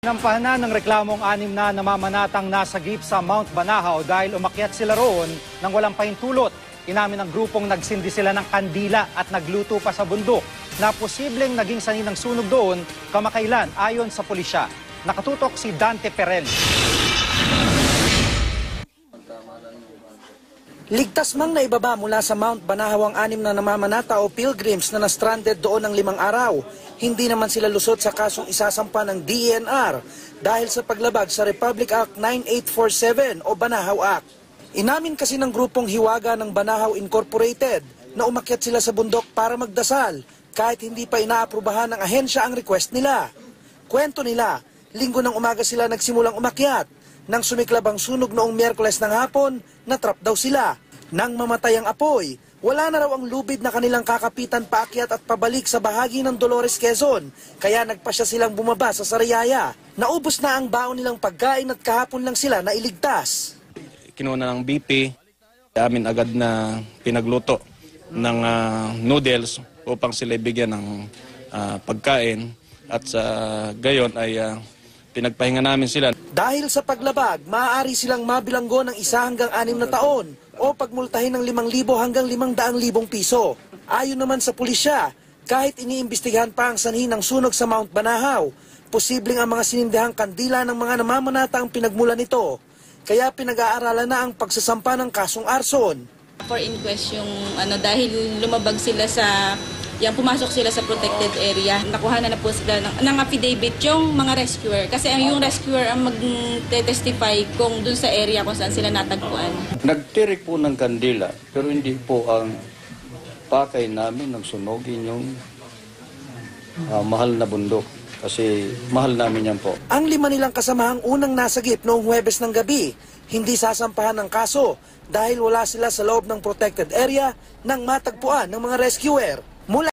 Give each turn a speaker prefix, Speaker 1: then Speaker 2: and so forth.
Speaker 1: Nampahan na ng reklamong 6 na namamanatang nasagip sa Mount Banahaw dahil umakyat sila roon nang walang pahintulot. Inamin ng grupong nagsindi sila ng kandila at nagluto pa sa bundok na posibleng naging sanhi ng sunog doon kamakailan ayon sa pulisya. Nakatutok si Dante Perel.
Speaker 2: Ligtas mang naibaba mula sa Mount Banahaw ang 6 na namamanata o pilgrims na na-stranded doon ng 5 araw. Hindi naman sila lusot sa kasong isasampa ng DENR dahil sa paglabag sa Republic Act 9847 o Banahaw Act. Inamin kasi ng grupong Hiwaga ng Banahaw Incorporated na umakyat sila sa bundok para magdasal kahit hindi pa inaaprubahan ng ahensya ang request nila. Kwento nila, Linggo ng umaga sila nagsimulang umakyat. Nang sumiklab ang sunog noong Miyerkules ng hapon, natrap daw sila. Nang mamatay ang apoy, wala na raw ang lubid na kanilang kakapitan paakyat at pabalik sa bahagi ng Dolores, Quezon. Kaya nagpasya silang bumaba sa Sariaya. Naubos na ang baon nilang pagkain at kahapon lang sila nailigtas.
Speaker 3: Kinuna ng BP, amin agad na pinagluto ng noodles upang sila ibigyan ng pagkain. At sa gayon ay pinagpahinga namin sila.
Speaker 2: Dahil sa paglabag, maaari silang mabilanggo ng 1 hanggang 6 na taon o pagmultahin ng 5,000 hanggang 500,000 piso. Ayon naman sa pulisya, kahit iniimbestigahan pa ang sanhi ng sunog sa Mount Banahaw, posibleng ang mga sinindihang kandila ng mga namamanata ang pinagmulan nito. Kaya pinag-aaralan na ang pagsasampa ng kasong arson.
Speaker 4: For inquest yung dahil lumabag sila sa pumasok sila sa protected area. Nakuha na po sila ng affidavit yung mga rescuer. Kasi yung rescuer ang mag-testify kung dun sa area kung saan sila natagpuan.
Speaker 5: Nagtirik po ng kandila, pero hindi po ang pakay namin ng sunogin yung mahal na bundok. Kasi mahal namin yan po.
Speaker 2: Ang 5 nilang kasamahang unang nasagip noong Huwebes ng gabi, hindi sasampahan ng kaso dahil wala sila sa loob ng protected area nang matagpuan ng mga rescuer. Mula